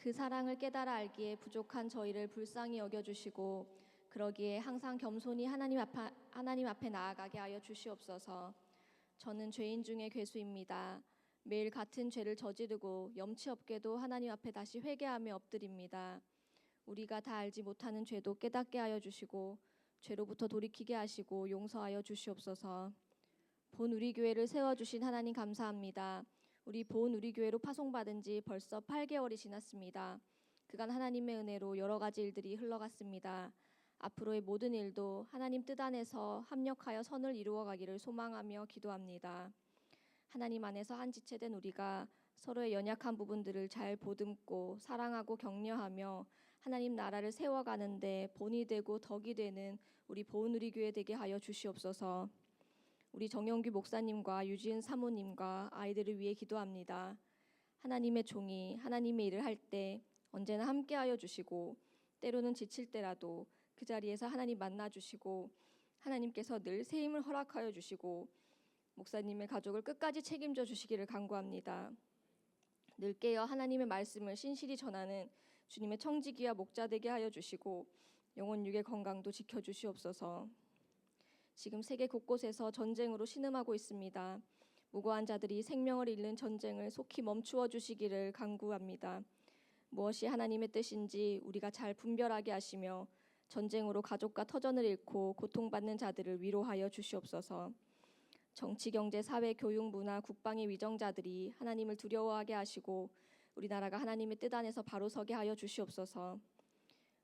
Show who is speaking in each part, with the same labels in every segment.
Speaker 1: 그 사랑을 깨달아 알기에 부족한 저희를 불쌍히 여겨주시고 그러기에 항상 겸손히 하나님 앞에 나아가게 하여 주시옵소서. 저는 죄인 중에 괴수입니다. 매일 같은 죄를 저지르고 염치 없게도 하나님 앞에 다시 회개하며 엎드립니다. 우리가 다 알지 못하는 죄도 깨닫게 하여 주시고 죄로부터 돌이키게 하시고 용서하여 주시옵소서. 본 우리 교회를 세워주신 하나님 감사합니다. 우리 교회로 파송받은 지 벌써 8개월이 지났습니다. 그간 하나님의 은혜로 여러 가지 일들이 흘러갔습니다. 앞으로의 모든 일도 하나님 뜻 안에서 합력하여 선을 이루어가기를 소망하며 기도합니다. 하나님 안에서 한 지체된 우리가 서로의 연약한 부분들을 잘 보듬고 사랑하고 격려하며 하나님 나라를 세워가는데 본이 되고 덕이 되는 우리 교회 되게 하여 주시옵소서. 우리 정영규 목사님과 유지은 사모님과 아이들을 위해 기도합니다. 하나님의 종이 하나님의 일을 할 때 언제나 함께하여 주시고 때로는 지칠 때라도 그 자리에서 하나님 만나 주시고 하나님께서 늘 새 힘을 허락하여 주시고 목사님의 가족을 끝까지 책임져 주시기를 간구합니다. 늘 깨어 하나님의 말씀을 신실히 전하는 주님의 청지기와 목자 되게 하여 주시고 영혼 육의 건강도 지켜 주시옵소서. 지금 세계 곳곳에서 전쟁으로 신음하고 있습니다. 무고한 자들이 생명을 잃는 전쟁을 속히 멈추어 주시기를 간구합니다. 무엇이 하나님의 뜻인지 우리가 잘 분별하게 하시며 전쟁으로 가족과 터전을 잃고 고통받는 자들을 위로하여 주시옵소서. 정치, 경제, 사회, 교육, 문화, 국방의 위정자들이 하나님을 두려워하게 하시고 우리나라가 하나님의 뜻 안에서 바로 서게 하여 주시옵소서.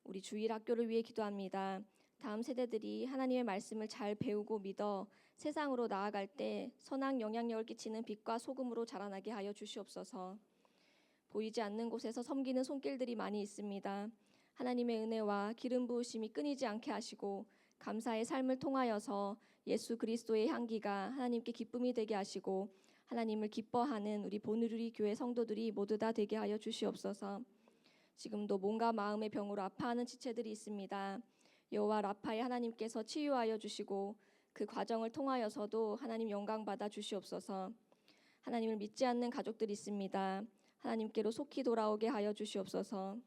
Speaker 1: 우리 주일 학교를 위해 기도합니다. 다음 세대들이 하나님의 말씀을 잘 배우고 믿어 세상으로 나아갈 때 선한 영향력을 끼치는 빛과 소금으로 자라나게 하여 주시옵소서. 보이지 않는 곳에서 섬기는 손길들이 많이 있습니다. 하나님의 은혜와 기름 부으심이 끊이지 않게 하시고 감사의 삶을 통하여서 예수 그리스도의 향기가 하나님께 기쁨이 되게 하시고 하나님을 기뻐하는 우리 보누리 교회 성도들이 모두 다 되게 하여 주시옵소서. 지금도 몸과 마음의 병으로 아파하는 지체들이 있습니다. 여호와 라파의 하나님께서 치유하여 주시고 그 과정을 통하여서도 하나님 영광 받아 주시옵소서. 하나님을 믿지 않는 가족들이 있습니다. 하나님께로 속히 돌아오게 하여 주시옵소서.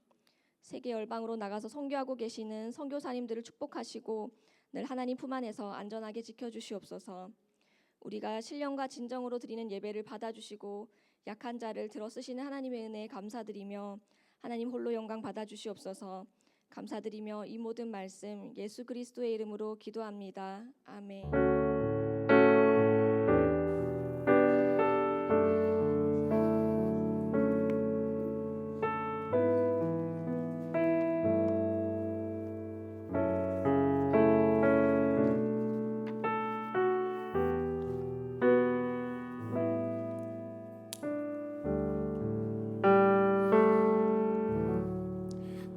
Speaker 1: 세계 열방으로 나가서 선교하고 계시는 선교사님들을 축복하시고 늘 하나님 품 안에서 안전하게 지켜주시옵소서. 우리가 신령과 진정으로 드리는 예배를 받아주시고 약한 자를 들어 쓰시는 하나님의 은혜에 감사드리며 하나님 홀로 영광 받아주시옵소서. 감사드리며 이 모든 말씀 예수 그리스도의 이름으로 기도합니다. 아멘.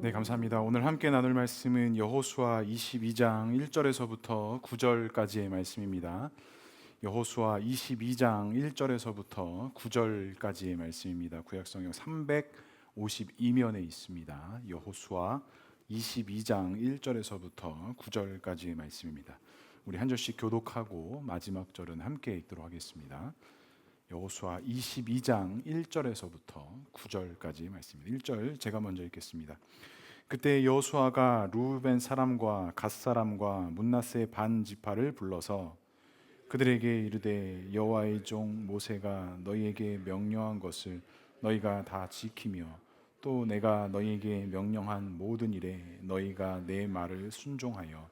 Speaker 2: 네, 감사합니다. 오늘 함께 나눌 말씀은 여호수아 22장 1절에서부터 9절까지의 말씀입니다. 여호수아 22장 1절에서부터 9절까지의 말씀입니다. 구약성경 352면에 있습니다. 여호수아 22장 1절에서부터 9절까지의 말씀입니다. 우리 한 절씩 교독하고 마지막 절은 함께 읽도록 하겠습니다. 여호수아 22장 1절에서부터 9절까지 말씀입니다. 1절 제가 먼저 읽겠습니다. 그때 여호수아가 르우벤 사람과 갓 사람과 므낫세 반 지파를 불러서 그들에게 이르되 여호와의 종 모세가 너희에게 명령한 것을 너희가 다 지키며 또 내가 너희에게 명령한 모든 일에 너희가 내 말을 순종하여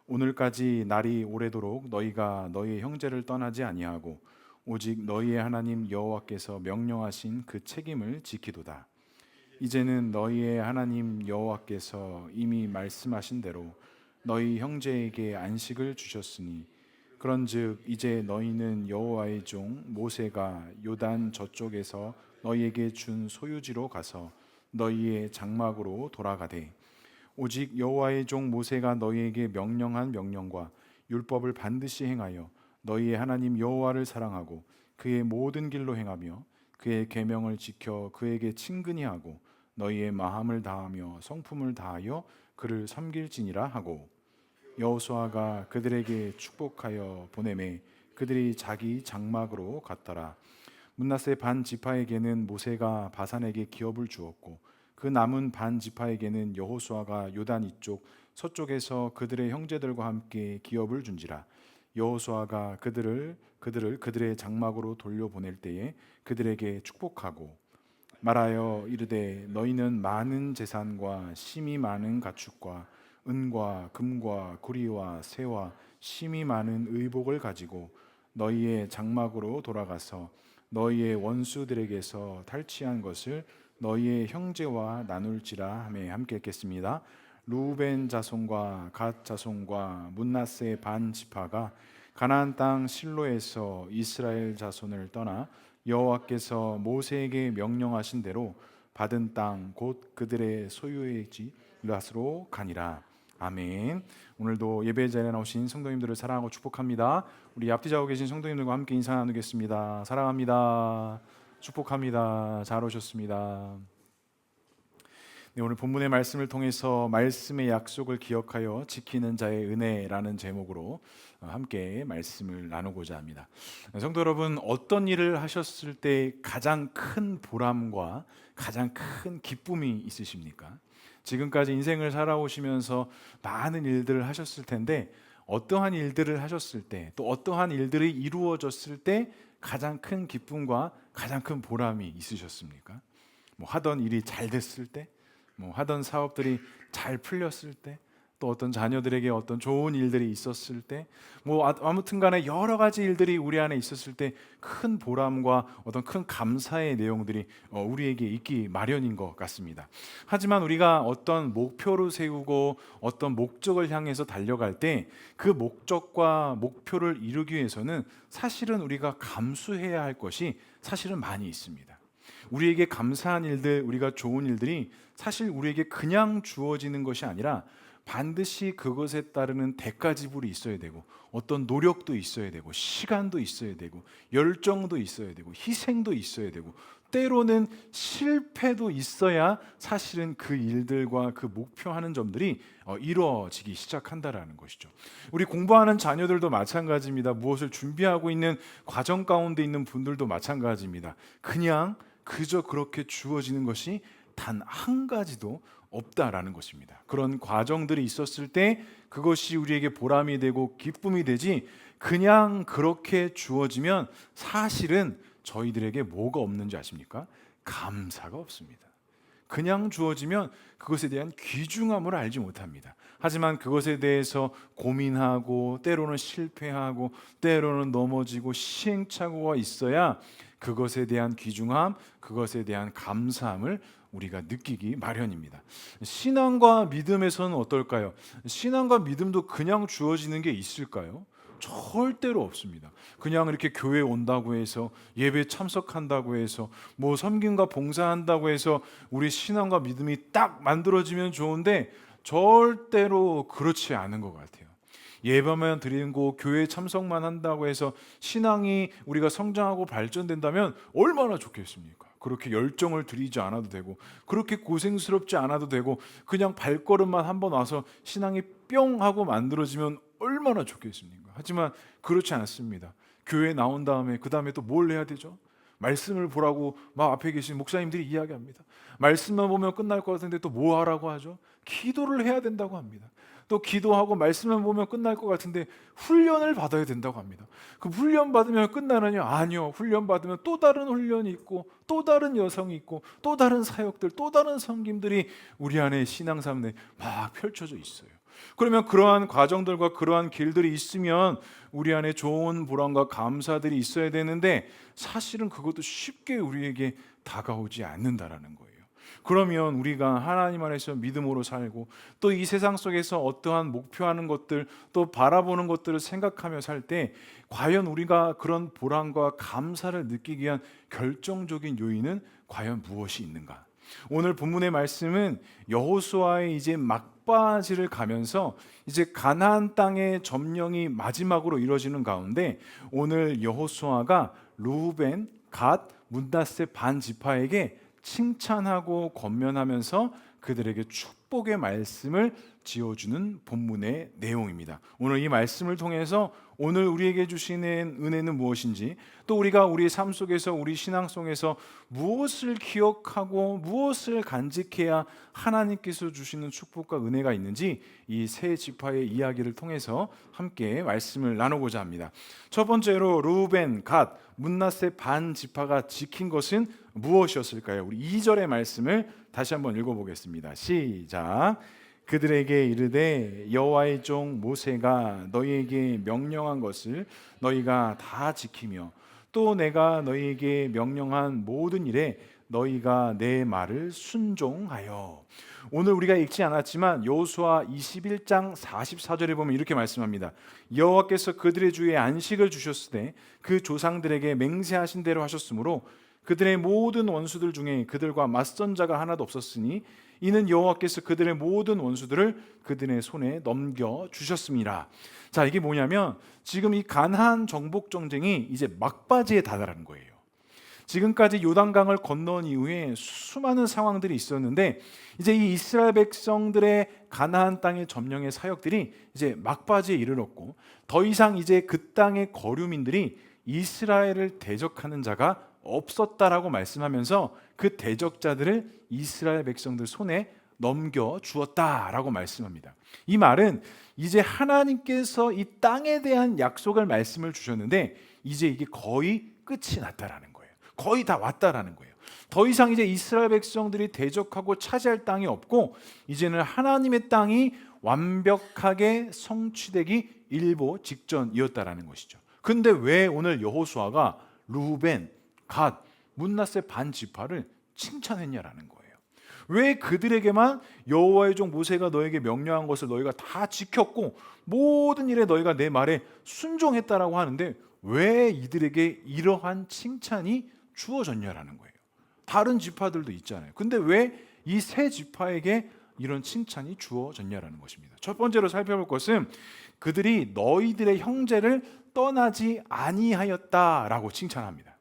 Speaker 2: 오늘까지 날이 오래도록 너희가 너희 형제를 떠나지 아니하고 오직 너희의 하나님 여호와께서 명령하신 그 책임을 지키도다. 이제는 너희의 하나님 여호와께서 이미 말씀하신 대로 너희 형제에게 안식을 주셨으니 그런즉 이제 너희는 여호와의 종 모세가 요단 저쪽에서 너희에게 준 소유지로 가서 너희의 장막으로 돌아가되 오직 여호와의 종 모세가 너희에게 명령한 명령과 율법을 반드시 행하여 너희의 하나님 여호와를 사랑하고 그의 모든 길로 행하며 그의 계명을 지켜 그에게 친근히 하고 너희의 마음을 다하며 성품을 다하여 그를 섬길지니라 하고 여호수아가 그들에게 축복하여 보내매 그들이 자기 장막으로 갔더라. 므낫세 반 지파에게는 모세가 바산에게 기업을 주었고 그 남은 반 지파에게는 여호수아가 요단 이쪽 서쪽에서 그들의 형제들과 함께 기업을 준지라. 여호수아가 그들의 장막으로 돌려보낼 때에 그들에게 축복하고 말하여 이르되 너희는 많은 재산과 심이 많은 가축과 은과 금과 구리와 새와 심이 많은 의복을 가지고 너희의 장막으로 돌아가서 너희의 원수들에게서 탈취한 것을 너희의 형제와 나눌지라 하매 함께 읽겠습니다. 루벤 자손과 갓 자손과 므낫세 반 지파가 가나안 땅 실로에서 이스라엘 자손을 떠나 여호와께서 모세에게 명령하신 대로 받은 땅 곧 그들의 소유의지 르앗으로 가니라. 아멘. 오늘도 예배 자리에 나오신 성도님들을 사랑하고 축복합니다. 우리 앞뒤 자고 계신 성도님들과 함께 인사 나누겠습니다. 사랑합니다. 축복합니다. 잘 오셨습니다. 네, 오늘 본문의 말씀을 통해서 말씀의 약속을 기억하여 지키는 자의 은혜라는 제목으로 함께 말씀을 나누고자 합니다. 성도 여러분, 어떤 일을 하셨을 때 가장 큰 보람과 가장 큰 기쁨이 있으십니까? 지금까지 인생을 살아오시면서 많은 일들을 하셨을 텐데 어떠한 일들을 하셨을 때 또 어떠한 일들이 이루어졌을 때 가장 큰 기쁨과 가장 큰 보람이 있으셨습니까? 뭐 하던 일이 잘 됐을 때, 뭐 하던 사업들이 잘 풀렸을 때, 또 어떤 자녀들에게 어떤 좋은 일들이 있었을 때, 뭐 아무튼 간에 여러 가지 일들이 우리 안에 있었을 때 큰 보람과 어떤 큰 감사의 내용들이 우리에게 있기 마련인 것 같습니다. 하지만 우리가 어떤 목표를 세우고 어떤 목적을 향해서 달려갈 때 그 목적과 목표를 이루기 위해서는 사실은 우리가 감수해야 할 것이 사실은 많이 있습니다. 우리에게 감사한 일들, 우리가 좋은 일들이 사실 우리에게 그냥 주어지는 것이 아니라 반드시 그것에 따르는 대가 지불이 있어야 되고 어떤 노력도 있어야 되고 시간도 있어야 되고 열정도 있어야 되고 희생도 있어야 되고 때로는 실패도 있어야 사실은 그 일들과 그 목표하는 점들이 이루어지기 시작한다라는 것이죠. 우리 공부하는 자녀들도 마찬가지입니다. 무엇을 준비하고 있는 과정 가운데 있는 분들도 마찬가지입니다. 그냥 그저 그렇게 주어지는 것이 단 한 가지도 없다라는 것입니다. 그런 과정들이 있었을 때 그것이 우리에게 보람이 되고 기쁨이 되지 그냥 그렇게 주어지면 사실은 저희들에게 뭐가 없는지 아십니까? 감사가 없습니다. 그냥 주어지면 그것에 대한 귀중함을 알지 못합니다. 하지만 그것에 대해서 고민하고 때로는 실패하고 때로는 넘어지고 시행착오가 있어야 그것에 대한 귀중함, 그것에 대한 감사함을 우리가 느끼기 마련입니다. 신앙과 믿음에서는 어떨까요? 신앙과 믿음도 그냥 주어지는 게 있을까요? 절대로 없습니다. 그냥 이렇게 교회 온다고 해서 예배 참석한다고 해서 뭐 섬김과 봉사한다고 해서 우리 신앙과 믿음이 딱 만들어지면 좋은데 절대로 그렇지 않은 것 같아요. 예배만 드리고 교회 참석만 한다고 해서 신앙이 우리가 성장하고 발전된다면 얼마나 좋겠습니까? 그렇게 열정을 들이지 않아도 되고 그렇게 고생스럽지 않아도 되고 그냥 발걸음만 한번 와서 신앙이 뿅 하고 만들어지면 얼마나 좋겠습니까? 하지만 그렇지 않습니다. 교회에 나온 다음에 그 다음에 또 뭘 해야 되죠? 말씀을 보라고 막 앞에 계신 목사님들이 이야기합니다. 말씀만 보면 끝날 것 같은데 또 뭐 하라고 하죠? 기도를 해야 된다고 합니다. 또 기도하고 말씀만 보면 끝날 것 같은데 훈련을 받아야 된다고 합니다. 그 훈련 받으면 끝나느냐? 아니요. 훈련 받으면 또 다른 훈련이 있고 또 다른 여성이 있고 또 다른 사역들, 또 다른 섬김들이 우리 안에 신앙 삶 내에 막 펼쳐져 있어요. 그러면 그러한 과정들과 그러한 길들이 있으면 우리 안에 좋은 보람과 감사들이 있어야 되는데 사실은 그것도 쉽게 우리에게 다가오지 않는다라는 거예요. 그러면 우리가 하나님 안에서 믿음으로 살고 또 이 세상 속에서 어떠한 목표하는 것들 또 바라보는 것들을 생각하며 살 때 과연 우리가 그런 보람과 감사를 느끼기 위한 결정적인 요인은 과연 무엇이 있는가? 오늘 본문의 말씀은 여호수아의 이제 막바지를 가면서 이제 가나안 땅의 점령이 마지막으로 이루어지는 가운데 오늘 여호수아가 루벤, 갓, 므낫세 반 지파에게 칭찬하고 권면하면서 그들에게 축복을 축복의 말씀을 지어주는 본문의 내용입니다. 오늘 이 말씀을 통해서 오늘 우리에게 주시는 은혜는 무엇인지, 또 우리가 우리의 삶 속에서, 우리 신앙 속에서 무엇을 기억하고 무엇을 간직해야 하나님께서 주시는 축복과 은혜가 있는지 이 세 지파의 이야기를 통해서 함께 말씀을 나누고자 합니다. 첫 번째로 루벤, 갓, 므낫세 반 지파가 지킨 것은 무엇이었을까요? 우리 2절의 말씀을 다시 한번 읽어보겠습니다. 시작. 그들에게 이르되 여호와의 종 모세가 너희에게 명령한 것을 너희가 다 지키며 또 내가 너희에게 명령한 모든 일에 너희가 내 말을 순종하여. 오늘 우리가 읽지 않았지만 여호수아 21장 44절에 보면 이렇게 말씀합니다. 여호와께서 그들의 주에 안식을 주셨으되 그 조상들에게 맹세하신 대로 하셨으므로 그들의 모든 원수들 중에 그들과 맞선 자가 하나도 없었으니 이는 여호와께서 그들의 모든 원수들을 그들의 손에 넘겨 주셨습니다. 자, 이게 뭐냐면 지금 이 가나안 정복 전쟁이 이제 막바지에 다다른 거예요. 지금까지 요단강을 건넌 이후에 수많은 상황들이 있었는데 이제 이 이스라엘 백성들의 가나안 땅의 점령의 사역들이 이제 막바지에 이르렀고 더 이상 이제 그 땅의 거류민들이 이스라엘을 대적하는 자가 없었다라고 말씀하면서 그 대적자들을 이스라엘 백성들 손에 넘겨 주었다라고 말씀합니다. 이 말은 이제 하나님께서 이 땅에 대한 약속을 말씀을 주셨는데 이제 이게 거의 끝이 났다라는 거예요. 거의 다 왔다라는 거예요. 더 이상 이제 이스라엘 백성들이 대적하고 차지할 땅이 없고 이제는 하나님의 땅이 완벽하게 성취되기 일보 직전이었다라는 것이죠. 근데 왜 오늘 여호수아가 루벤, 갓, 므낫세 반 지파를 칭찬했냐라는 거예요. 왜 그들에게만 여호와의 종 모세가 너에게 명령한 것을 너희가 다 지켰고 모든 일에 너희가 내 말에 순종했다라고 하는데 왜 이들에게 이러한 칭찬이 주어졌냐라는 거예요. 다른 지파들도 있잖아요. 근데 왜 이 세 지파에게 이런 칭찬이 주어졌냐라는 것입니다. 첫 번째로 살펴볼 것은 그들이 너희들의 형제를 떠나지 아니하였다라고 칭찬합니다.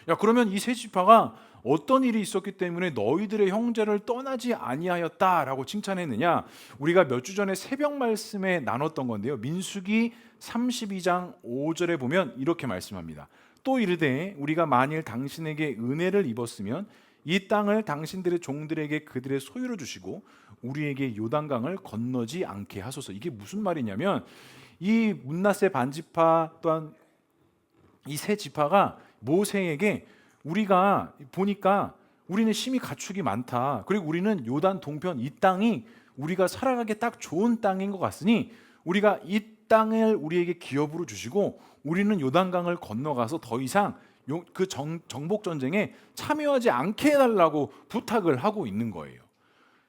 Speaker 2: 야, 그러면 이 세 지파가 어떤 일이 있었기 때문에 너희들의 형제를 떠나지 아니하였다라고 칭찬했느냐? 우리가 몇 주 전에 새벽 말씀에 나눴던 건데요. 민수기 32장 5절에 보면 이렇게 말씀합니다. 또 이르되 우리가 만일 당신에게 은혜를 입었으면 이 땅을 당신들의 종들에게 그들의 소유로 주시고 우리에게 요단강을 건너지 않게 하소서. 이게 무슨 말이냐면 이 므낫세 반지파 또한 이 세 지파가 모세에게 우리가 보니까 우리는 심히 가축이 많다. 그리고 우리는 요단 동편 이 땅이 우리가 살아가기 딱 좋은 땅인 것 같으니 우리가 이 땅을 우리에게 기업으로 주시고 우리는 요단강을 건너가서 더 이상 그 정복 전쟁에 참여하지 않게 해달라고 부탁을 하고 있는 거예요.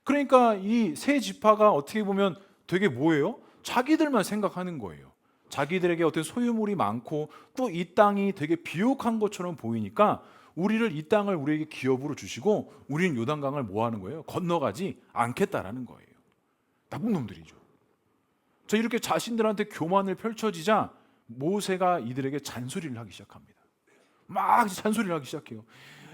Speaker 2: 그러니까 이 세 지파가 어떻게 보면 되게 뭐예요? 자기들만 생각하는 거예요. 자기들에게 어떤 소유물이 많고 또 이 땅이 되게 비옥한 것처럼 보이니까 우리를 이 땅을 우리에게 기업으로 주시고 우리는 요단강을 뭐 하는 거예요? 건너가지 않겠다라는 거예요. 나쁜 놈들이죠. 자, 이렇게 자신들한테 교만을 펼쳐지자 모세가 이들에게 잔소리를 하기 시작합니다. 막 잔소리를 하기 시작해요.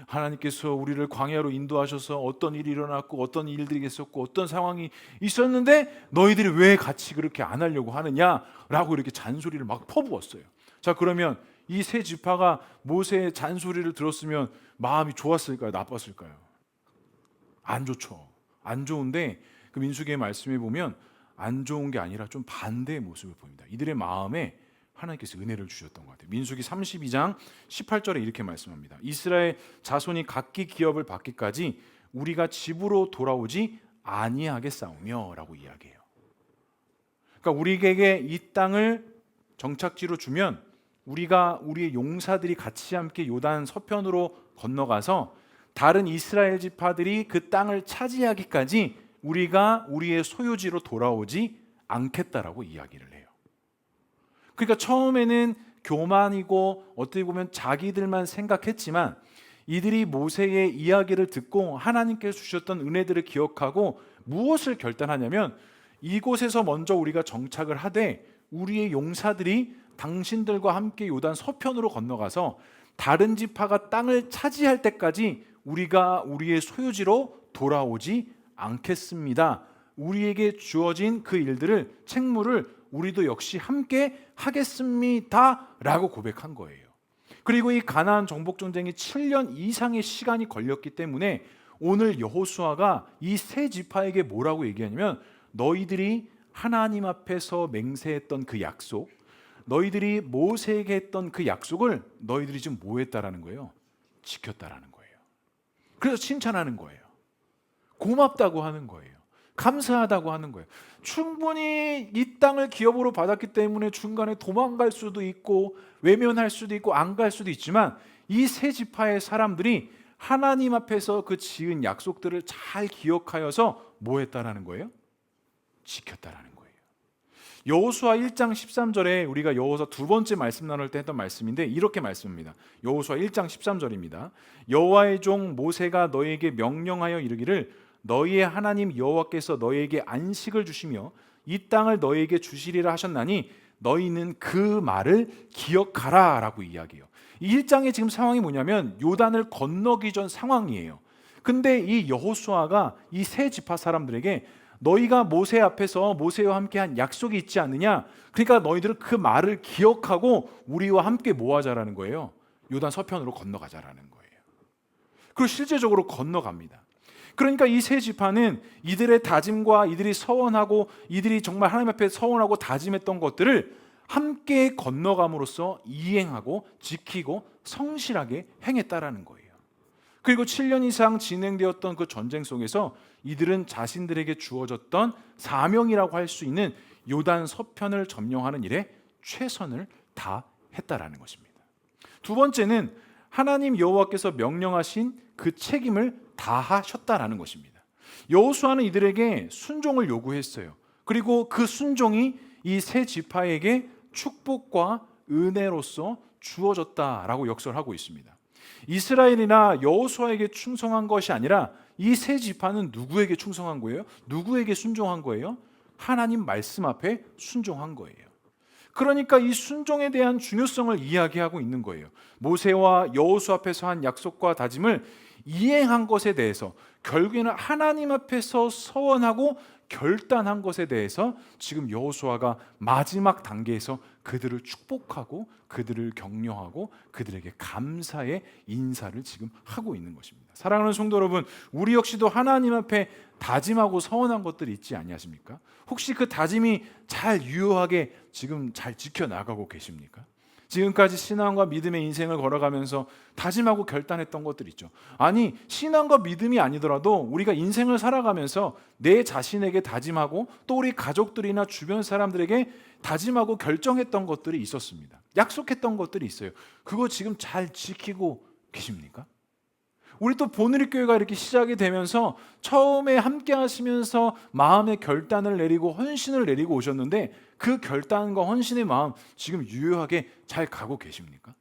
Speaker 2: 하나님께서 우리를 광야로 인도하셔서 어떤 일이 일어났고 어떤 일들이 있었고 어떤 상황이 있었는데 너희들이 왜 같이 그렇게 안 하려고 하느냐라고 이렇게 잔소리를 막 퍼부었어요. 자, 그러면 이 세 지파가 모세의 잔소리를 들었으면 마음이 좋았을까요? 나빴을까요? 안 좋죠. 안 좋은데 그 민수기의 말씀에 보면 안 좋은 게 아니라 좀 반대의 모습을 보입니다. 이들의 마음에 하나님께서 은혜를 주셨던 것 같아요. 민수기 32장 18절에 이렇게 말씀합니다. 이스라엘 자손이 각기 기업을 받기까지 우리가 집으로 돌아오지 아니하겠사오며 라고 이야기해요. 그러니까 우리에게 이 땅을 정착지로 주면 우리의 용사들이 같이 함께 요단 서편으로 건너가서 다른 이스라엘 지파들이 그 땅을 차지하기까지 우리가 우리의 소유지로 돌아오지 않겠다라고 이야기를 해요. 그러니까 처음에는 교만이고 어떻게 보면 자기들만 생각했지만 이들이 모세의 이야기를 듣고 하나님께서 주셨던 은혜들을 기억하고 무엇을 결단하냐면 이곳에서 먼저 우리가 정착을 하되 우리의 용사들이 당신들과 함께 요단 서편으로 건너가서 다른 지파가 땅을 차지할 때까지 우리가 우리의 소유지로 돌아오지 않겠습니다. 우리에게 주어진 그 일들을, 책무를 우리도 역시 함께 하겠습니다 라고 고백한 거예요. 그리고 이 가나안 정복 전쟁이 7년 이상의 시간이 걸렸기 때문에 오늘 여호수아가 이 세 지파에게 뭐라고 얘기하냐면, 너희들이 하나님 앞에서 맹세했던 그 약속, 너희들이 모세에게 했던 그 약속을 너희들이 지금 뭐 했다라는 거예요? 지켰다라는 거예요. 그래서 칭찬하는 거예요. 고맙다고 하는 거예요. 감사하다고 하는 거예요. 충분히 이 땅을 기업으로 받았기 때문에 중간에 도망갈 수도 있고 외면할 수도 있고 안 갈 수도 있지만, 이 세 지파의 사람들이 하나님 앞에서 그 지은 약속들을 잘 기억하여서 뭐 했다라는 거예요? 지켰다라는 거예요. 여호수아 1장 13절에 우리가 여호수아 두 번째 말씀 나눌 때 했던 말씀인데 이렇게 말씀합니다. 여호수아 1장 13절입니다. 여호와의 종 모세가 너희에게 명령하여 이르기를, 너희의 하나님 여호와께서 너희에게 안식을 주시며 이 땅을 너희에게 주시리라 하셨나니 너희는 그 말을 기억하라 라고 이야기해요. 이 1장의 지금 상황이 뭐냐면 요단을 건너기 전 상황이에요. 근데 이 여호수아가 이 세 지파 사람들에게 너희가 모세 앞에서 모세와 함께 한 약속이 있지 않느냐, 그러니까 너희들은 그 말을 기억하고 우리와 함께 뭐 하자라는 거예요? 요단 서편으로 건너가자라는 거예요. 그리고 실제적으로 건너갑니다. 그러니까 이 세 지파는 이들의 다짐과 이들이 서원하고 이들이 정말 하나님 앞에 서원하고 다짐했던 것들을 함께 건너감으로써 이행하고 지키고 성실하게 행했다라는 거예요. 그리고 7년 이상 진행되었던 그 전쟁 속에서 이들은 자신들에게 주어졌던 사명이라고 할 수 있는 요단 서편을 점령하는 일에 최선을 다했다라는 것입니다. 두 번째는 하나님 여호와께서 명령하신 그 책임을 다하셨다라는 것입니다. 여호수아는 이들에게 순종을 요구했어요. 그리고 그 순종이 이 세 지파에게 축복과 은혜로서 주어졌다라고 역설하고 있습니다. 이스라엘이나 여호수아에게 충성한 것이 아니라 이 세 지파는 누구에게 충성한 거예요? 누구에게 순종한 거예요? 하나님 말씀 앞에 순종한 거예요. 그러니까 이 순종에 대한 중요성을 이야기하고 있는 거예요. 모세와 여호수아 앞에서 한 약속과 다짐을 이행한 것에 대해서, 결국에는 하나님 앞에서 서원하고 결단한 것에 대해서 지금 여호수아가 마지막 단계에서 그들을 축복하고 그들을 격려하고 그들에게 감사의 인사를 지금 하고 있는 것입니다. 사랑하는 성도 여러분, 우리 역시도 하나님 앞에 다짐하고 서원한 것들이 있지 아니하십니까? 혹시 그 다짐이 잘 유효하게 지금 잘 지켜나가고 계십니까? 지금까지 신앙과 믿음의 인생을 걸어가면서 다짐하고 결단했던 것들 있죠. 아니, 신앙과 믿음이 아니더라도 우리가 인생을 살아가면서 내 자신에게 다짐하고 또 우리 가족들이나 주변 사람들에게 다짐하고 결정했던 것들이 있었습니다. 약속했던 것들이 있어요. 그거 지금 잘 지키고 계십니까? 우리 또 보누리교회가 이렇게 시작이 되면서 처음에 함께 하시면서 마음의 결단을 내리고 헌신을 내리고 오셨는데, 그 결단과 헌신의 마음 지금 유효하게 잘 가고 계십니까?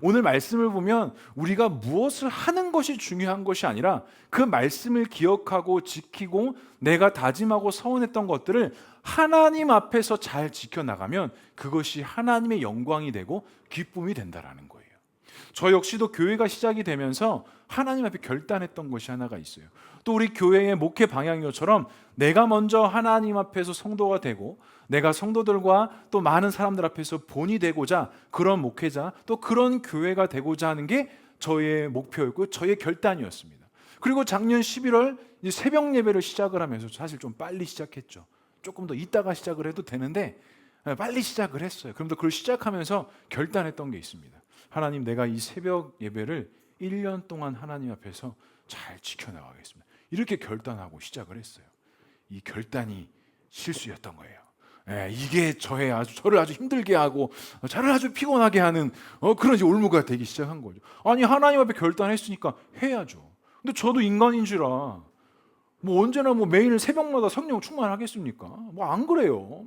Speaker 2: 오늘 말씀을 보면 우리가 무엇을 하는 것이 중요한 것이 아니라 그 말씀을 기억하고 지키고 내가 다짐하고 서원했던 것들을 하나님 앞에서 잘 지켜나가면 그것이 하나님의 영광이 되고 기쁨이 된다라는 거예요. 저 역시도 교회가 시작이 되면서 하나님 앞에 결단했던 것이 하나가 있어요. 또 우리 교회의 목회 방향이처럼 내가 먼저 하나님 앞에서 성도가 되고 내가 성도들과 또 많은 사람들 앞에서 본이 되고자, 그런 목회자 또 그런 교회가 되고자 하는 게 저의 목표였고 저의 결단이었습니다. 그리고 작년 11월 새벽 예배를 시작을 하면서 사실 좀 빨리 시작했죠. 조금 더 이따가 시작을 해도 되는데 빨리 시작을 했어요. 그런데 그걸 시작하면서 결단했던 게 있습니다. 하나님, 내가 이 새벽 예배를 1년 동안 하나님 앞에서 잘 지켜나가겠습니다. 이렇게 결단하고 시작을 했어요. 이 결단이 실수였던 거예요. 이게 저를 아주 힘들게 하고 저를 아주 피곤하게 하는 그런 이제 올무가 되기 시작한 거죠. 아니, 하나님 앞에 결단했으니까 해야죠. 근데 저도 인간인지라 언제나 매일 새벽마다 성령 충만하겠습니까? 안 그래요.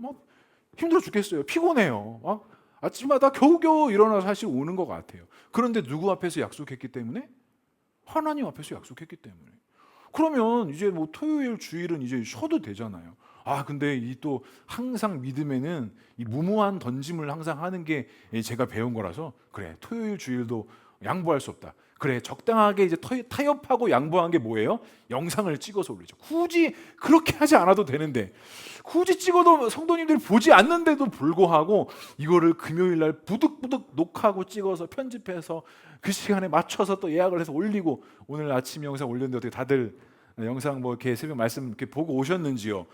Speaker 2: 힘들어 죽겠어요. 피곤해요. 아침마다 겨우겨우 일어나서 사실 오는 것 같아요. 그런데 누구 앞에서 약속했기 때문에? 하나님 앞에서 약속했기 때문에. 그러면 이제 토요일 주일은 이제 쉬어도 되잖아요. 근데 이 또 항상 믿음에는 이 무모한 던짐을 항상 하는 게 제가 배운 거라서, 그래, 토요일 주일도 양보할 수 없다. 그래, 적당하게 이제 타협하고 양보한 게 뭐예요? 영상을 찍어서 올리죠. 굳이 그렇게 하지 않아도 되는데, 굳이 찍어도 성도님들이 보지 않는데도 불구하고 이거를 금요일 날 부득부득 녹화하고 찍어서 편집해서 그 시간에 맞춰서 또 예약을 해서 올리고, 오늘 아침 영상 올렸는데 어떻게 다들 영상 뭐 이렇게 새벽 말씀 이렇게 보고 오셨는지요?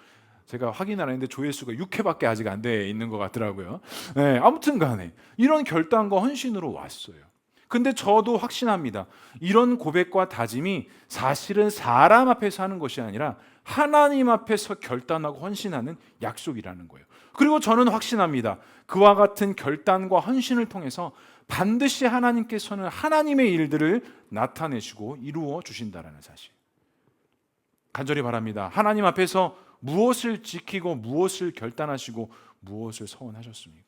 Speaker 2: 제가 확인 안 했는데 조회수가 6회밖에 아직 안 돼 있는 것 같더라고요. 네, 아무튼 간에 이런 결단과 헌신으로 왔어요. 근데 저도 확신합니다. 이런 고백과 다짐이 사실은 사람 앞에서 하는 것이 아니라 하나님 앞에서 결단하고 헌신하는 약속이라는 거예요. 그리고 저는 확신합니다. 그와 같은 결단과 헌신을 통해서 반드시 하나님께서는 하나님의 일들을 나타내시고 이루어 주신다라는 사실. 간절히 바랍니다. 하나님 앞에서 무엇을 지키고 무엇을 결단하시고 무엇을 서원하셨습니까?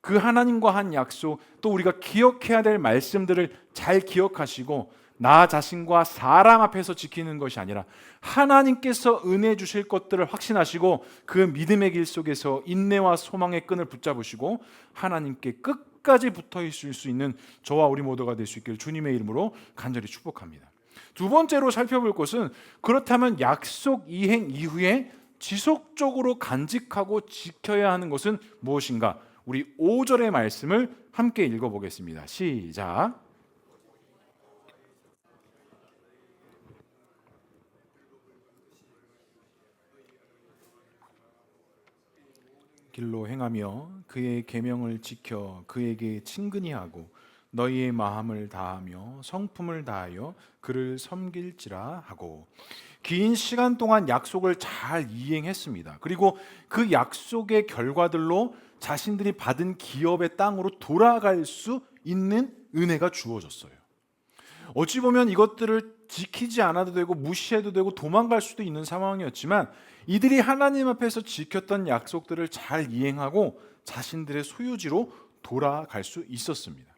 Speaker 2: 그 하나님과 한 약속, 또 우리가 기억해야 될 말씀들을 잘 기억하시고 나 자신과 사람 앞에서 지키는 것이 아니라 하나님께서 은혜 주실 것들을 확신하시고 그 믿음의 길 속에서 인내와 소망의 끈을 붙잡으시고 하나님께 끝까지 붙어 있을 수 있는 저와 우리 모두가 될 수 있기를 주님의 이름으로 간절히 축복합니다. 두 번째로 살펴볼 것은, 그렇다면 약속 이행 이후에 지속적으로 간직하고 지켜야 하는 것은 무엇인가? 우리 5절의 말씀을 함께 읽어보겠습니다. 시작. 길로 행하며 그의 계명을 지켜 그에게 친근히 하고 너희의 마음을 다하며 성품을 다하여 그를 섬길지라 하고. 긴 시간 동안 약속을 잘 이행했습니다. 그리고 그 약속의 결과들로 자신들이 받은 기업의 땅으로 돌아갈 수 있는 은혜가 주어졌어요. 어찌 보면 이것들을 지키지 않아도 되고 무시해도 되고 도망갈 수도 있는 상황이었지만, 이들이 하나님 앞에서 지켰던 약속들을 잘 이행하고 자신들의 소유지로 돌아갈 수 있었습니다.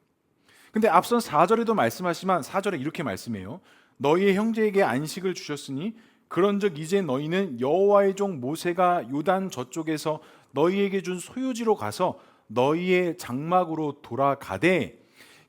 Speaker 2: 근데 앞선 4절에도 말씀하시지만 4절에 이렇게 말씀해요. 너희의 형제에게 안식을 주셨으니 그런즉 이제 너희는 여호와의 종 모세가 요단 저쪽에서 너희에게 준 소유지로 가서 너희의 장막으로 돌아가되,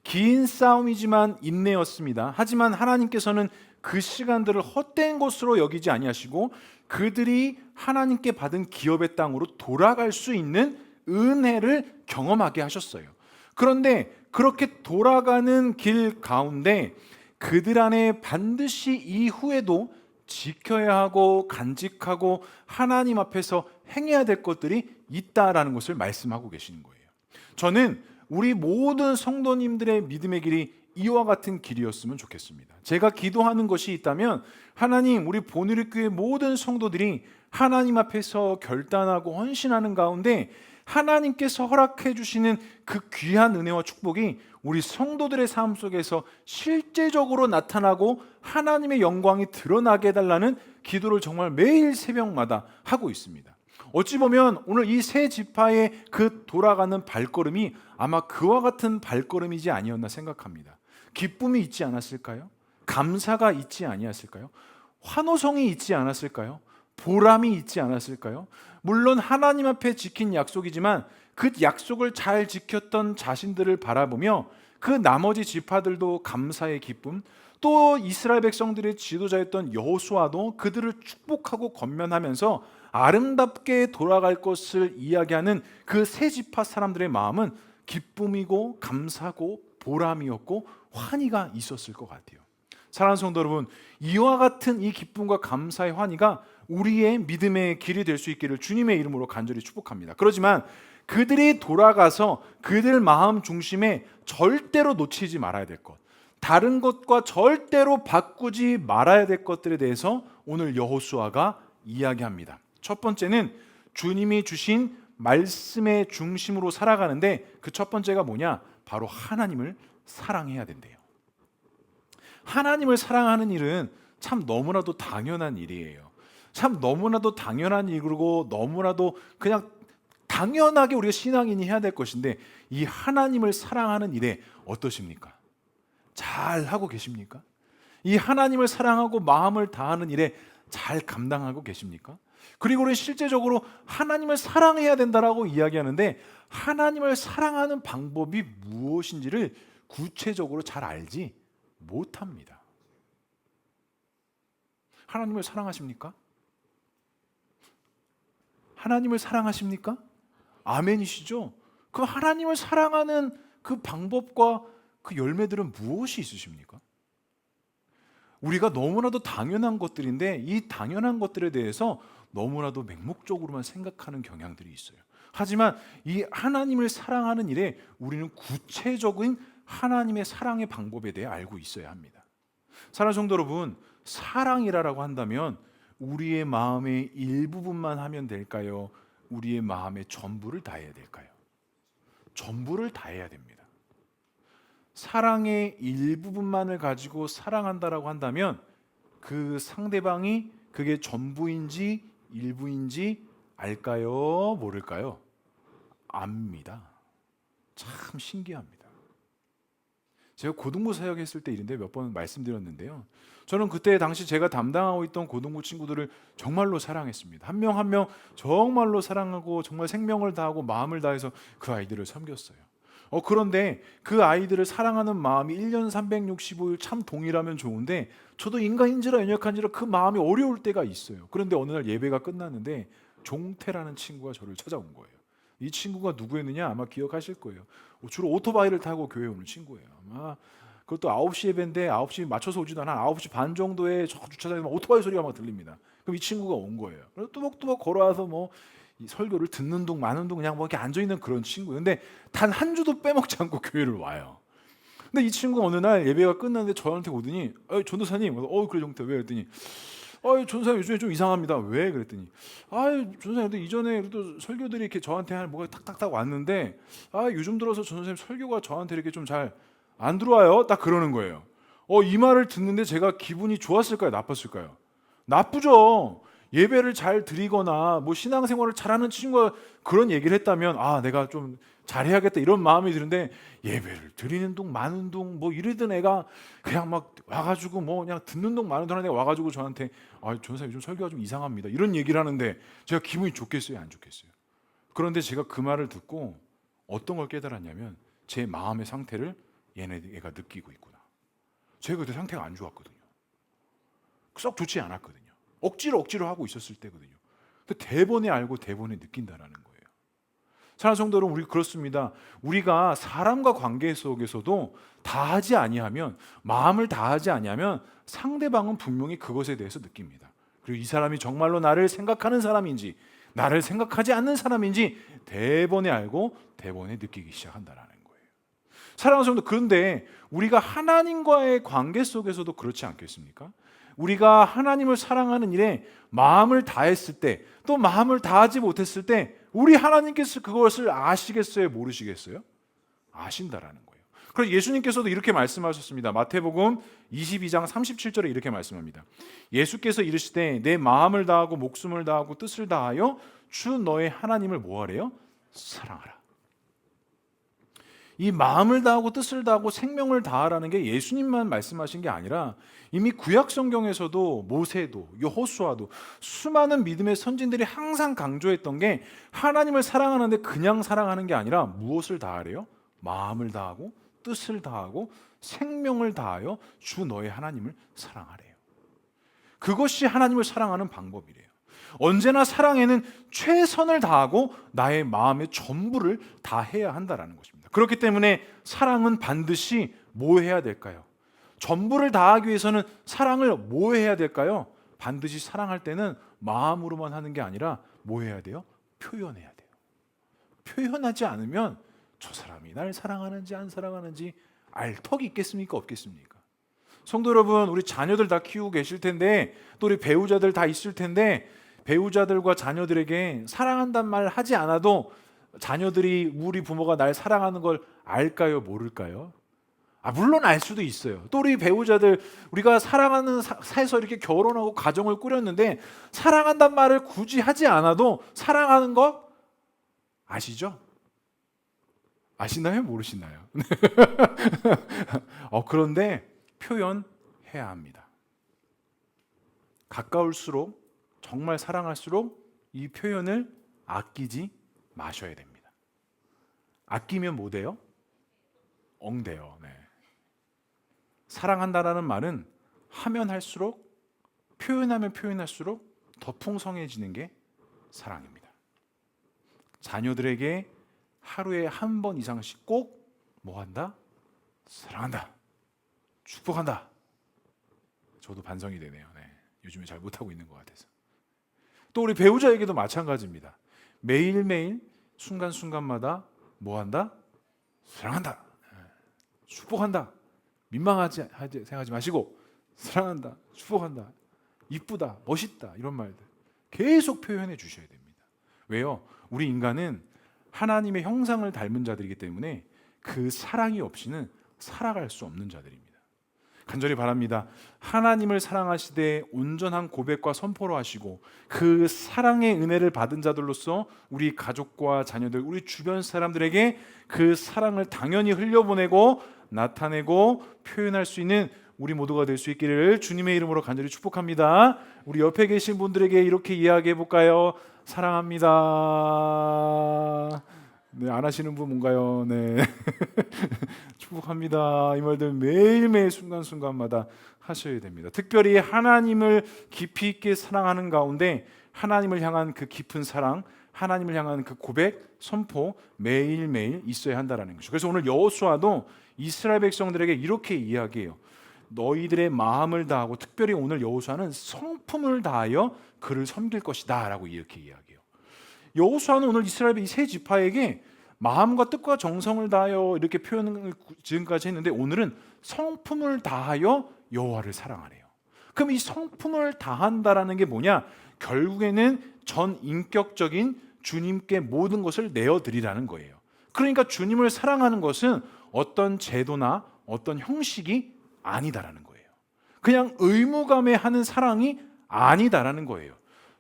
Speaker 2: 긴 싸움이지만 인내였습니다. 하지만 하나님께서는 그 시간들을 헛된 것으로 여기지 아니하시고 그들이 하나님께 받은 기업의 땅으로 돌아갈 수 있는 은혜를 경험하게 하셨어요. 그런데 그렇게 돌아가는 길 가운데 그들 안에 반드시 이후에도 지켜야 하고 간직하고 하나님 앞에서 행해야 될 것들이 있다라는 것을 말씀하고 계시는 거예요. 저는 우리 모든 성도님들의 믿음의 길이 이와 같은 길이었으면 좋겠습니다. 제가 기도하는 것이 있다면, 하나님, 우리 보누리교회 모든 성도들이 하나님 앞에서 결단하고 헌신하는 가운데 하나님께서 허락해 주시는 그 귀한 은혜와 축복이 우리 성도들의 삶 속에서 실제적으로 나타나고 하나님의 영광이 드러나게 해달라는 기도를 정말 매일 새벽마다 하고 있습니다. 어찌 보면 오늘 이 세 지파의 그 돌아가는 발걸음이 아마 그와 같은 발걸음이지 아니었나 생각합니다. 기쁨이 있지 않았을까요? 감사가 있지 아니었을까요? 환호성이 있지 않았을까요? 보람이 있지 않았을까요? 물론 하나님 앞에 지킨 약속이지만 그 약속을 잘 지켰던 자신들을 바라보며 그 나머지 지파들도 감사의 기쁨, 또 이스라엘 백성들의 지도자였던 여호수아도 그들을 축복하고 권면하면서 아름답게 돌아갈 것을 이야기하는 그 세 지파 사람들의 마음은 기쁨이고 감사고 보람이었고 환희가 있었을 것 같아요. 사랑하는 성도 여러분, 이와 같은 이 기쁨과 감사의 환희가 우리의 믿음의 길이 될 수 있기를 주님의 이름으로 간절히 축복합니다. 그렇지만 그들이 돌아가서 그들 마음 중심에 절대로 놓치지 말아야 될 것, 다른 것과 절대로 바꾸지 말아야 될 것들에 대해서 오늘 여호수아가 이야기합니다. 첫 번째는 주님이 주신 말씀의 중심으로 살아가는데, 그 첫 번째가 뭐냐? 바로 하나님을 사랑해야 된대요. 하나님을 사랑하는 일은 참 너무나도 당연한 일이에요. 참 너무나도 당연한 일이고 너무나도 그냥 당연하게 우리가 신앙인이 해야 될 것인데, 이 하나님을 사랑하는 일에 어떠십니까? 잘 하고 계십니까? 이 하나님을 사랑하고 마음을 다하는 일에 잘 감당하고 계십니까? 그리고 우리 실제적으로 하나님을 사랑해야 된다라고 이야기하는데, 하나님을 사랑하는 방법이 무엇인지를 구체적으로 잘 알지 못합니다. 하나님을 사랑하십니까? 하나님을 사랑하십니까? 아멘이시죠? 그 하나님을 사랑하는 그 방법과 그 열매들은 무엇이 있으십니까? 우리가 너무나도 당연한 것들인데 이 당연한 것들에 대해서 너무나도 맹목적으로만 생각하는 경향들이 있어요. 하지만 이 하나님을 사랑하는 일에 우리는 구체적인 하나님의 사랑의 방법에 대해 알고 있어야 합니다. 사랑하는 성도 여러분, 사랑이라고 한다면 우리의 마음의 일부분만 하면 될까요? 우리의 마음의 전부를 다해야 될까요? 전부를 다해야 됩니다. 사랑의 일부분만을 가지고 사랑한다라고 한다면 그 상대방이 그게 전부인지 일부인지 알까요? 모를까요? 압니다. 참 신기합니다. 제가 고등부 사역했을 때 일인데 몇 번 말씀드렸는데요. 저는 그때 당시 제가 담당하고 있던 고등부 친구들을 정말로 사랑했습니다. 한 명 한 명 정말로 사랑하고 정말 생명을 다하고 마음을 다해서 그 아이들을 섬겼어요. 그런데 그 아이들을 사랑하는 마음이 1년 365일 참 동일하면 좋은데 저도 인간인지라 연약한지라 그 마음이 어려울 때가 있어요. 그런데 어느 날 예배가 끝났는데 종태라는 친구가 저를 찾아온 거예요. 이 친구가 누구였느냐 아마 기억하실 거예요. 주로 오토바이를 타고 교회에 오는 친구예요. 아마 그것도 9시 예배인데 9시 맞춰서 오지도 않아. 9시 반 정도에 저 주차장에 오토바이 소리가 막 들립니다. 그럼 이 친구가 온 거예요. 그래서 또박또박 걸어와서 이 설교를 듣는 둥 마는 둥 그냥 이렇게 앉아 있는 그런 친구예요. 근데 단 한 주도 빼먹지 않고 교회를 와요. 근데 이 친구가 어느 날 예배가 끝났는데 저한테 오더니 전도사님, 그래 종태 왜 그랬더니 전도사님 요즘에 좀 이상합니다. 왜 그랬더니 전도사님 근데 이전에 그래도 설교들이 이렇게 저한테 뭐가 탁탁탁 왔는데 요즘 들어서 전도사님 설교가 저한테 이렇게 좀 잘 안 들어와요. 딱 그러는 거예요. 이 말을 듣는데 제가 기분이 좋았을까요? 나빴을까요? 나쁘죠. 예배를 잘 드리거나 신앙생활을 잘하는 친구가 그런 얘기를 했다면 내가 좀 잘해야겠다 이런 마음이 드는데 예배를 드리는 둥 마는 둥 이러던 애가 그냥 막 와가지고 그냥 듣는 둥 마는 둥 하는 애가 와가지고 저한테 전사님 요즘 설교가 좀 이상합니다 이런 얘기를 하는데 제가 기분이 좋겠어요 안 좋겠어요? 그런데 제가 그 말을 듣고 어떤 걸 깨달았냐면 제 마음의 상태를 얘가 느끼고 있구나. 제가 그때 상태가 안 좋았거든요. 썩 좋지 않았거든요. 억지로 하고 있었을 때거든요. 근데 대번에 알고 대번에 느낀다라는 거예요. 사랑하는 성도 여러분, 우리 그렇습니다. 우리가 사람과 관계 속에서도 다하지 아니하면 마음을 다하지 아니하면 상대방은 분명히 그것에 대해서 느낍니다. 그리고 이 사람이 정말로 나를 생각하는 사람인지 나를 생각하지 않는 사람인지 대번에 알고 대번에 느끼기 시작한다라는 거예요. 사랑하는 성도, 그런데 우리가 하나님과의 관계 속에서도 그렇지 않겠습니까? 우리가 하나님을 사랑하는 일에 마음을 다했을 때 또 마음을 다하지 못했을 때 우리 하나님께서 그것을 아시겠어요? 모르시겠어요? 아신다라는 거예요. 그래서 예수님께서도 이렇게 말씀하셨습니다. 마태복음 22장 37절에 이렇게 말씀합니다. 예수께서 이르시되 내 마음을 다하고 목숨을 다하고 뜻을 다하여 주 너의 하나님을 뭐하래요? 사랑하라. 이 마음을 다하고 뜻을 다하고 생명을 다하라는 게 예수님만 말씀하신 게 아니라 이미 구약 성경에서도 모세도 여호수아도 수많은 믿음의 선진들이 항상 강조했던 게 하나님을 사랑하는데 그냥 사랑하는 게 아니라 무엇을 다하래요? 마음을 다하고 뜻을 다하고 생명을 다하여 주 너의 하나님을 사랑하래요. 그것이 하나님을 사랑하는 방법이래요. 언제나 사랑에는 최선을 다하고 나의 마음의 전부를 다해야 한다는 것입니다. 그렇기 때문에 사랑은 반드시 뭐 해야 될까요? 전부를 다하기 위해서는 사랑을 뭐 해야 될까요? 반드시 사랑할 때는 마음으로만 하는 게 아니라 뭐 해야 돼요? 표현해야 돼요. 표현하지 않으면 저 사람이 날 사랑하는지 안 사랑하는지 알 턱이 있겠습니까? 없겠습니까? 성도 여러분, 우리 자녀들 다 키우고 계실 텐데 또 우리 배우자들 다 있을 텐데 배우자들과 자녀들에게 사랑한단 말 하지 않아도 자녀들이 우리 부모가 날 사랑하는 걸 알까요? 모를까요? 물론 알 수도 있어요. 또 우리 배우자들 우리가 사랑하는 사이에서 이렇게 결혼하고 가정을 꾸렸는데 사랑한단 말을 굳이 하지 않아도 사랑하는 거 아시죠? 아시나요? 모르시나요? 그런데 표현해야 합니다. 가까울수록 정말 사랑할수록 이 표현을 아끼지 마셔야 됩니다. 아끼면 뭐 돼요? 엉돼요. 네. 사랑한다라는 말은 하면 할수록, 표현하면 표현할수록 더 풍성해지는 게 사랑입니다. 자녀들에게 하루에 한 번 이상씩 꼭 뭐 한다? 사랑한다, 축복한다. 저도 반성이 되네요. 네. 요즘에 잘 못하고 있는 것 같아서. 또 우리 배우자에게도 마찬가지입니다. 매일매일 순간순간마다 뭐 한다? 사랑한다, 축복한다. 민망하지 생각하지 마시고 사랑한다, 축복한다, 이쁘다, 멋있다, 이런 말들 계속 표현해 주셔야 됩니다. 왜요? 우리 인간은 하나님의 형상을 닮은 자들이기 때문에 그 사랑이 없이는 살아갈 수 없는 자들입니다. 간절히 바랍니다. 하나님을 사랑하시되 온전한 고백과 선포로 하시고 그 사랑의 은혜를 받은 자들로서 우리 가족과 자녀들, 우리 주변 사람들에게 그 사랑을 당연히 흘려보내고 나타내고 표현할 수 있는 우리 모두가 될 수 있기를 주님의 이름으로 간절히 축복합니다. 우리 옆에 계신 분들에게 이렇게 이야기해 볼까요? 사랑합니다. 네, 안 하시는 분 뭔가요? 네. 축복합니다. 이 말들 매일매일 순간순간마다 하셔야 됩니다. 특별히 하나님을 깊이 있게 사랑하는 가운데 하나님을 향한 그 깊은 사랑, 하나님을 향한 그 고백, 선포 매일매일 있어야 한다는 것이죠. 그래서 오늘 여호수아도 이스라엘 백성들에게 이렇게 이야기해요. 너희들의 마음을 다하고, 특별히 오늘 여호수아는 성품을 다하여 그를 섬길 것이다 라고 이렇게 이야기해요. 여호수아는 오늘 이스라엘 이 세 지파에게 마음과 뜻과 정성을 다하여 이렇게 표현을 지금까지 했는데, 오늘은 성품을 다하여 여호와를 사랑하래요. 그럼 이 성품을 다한다라는 게 뭐냐? 결국에는 전 인격적인 주님께 모든 것을 내어드리라는 거예요. 그러니까 주님을 사랑하는 것은 어떤 제도나 어떤 형식이 아니다라는 거예요. 그냥 의무감에 하는 사랑이 아니다라는 거예요.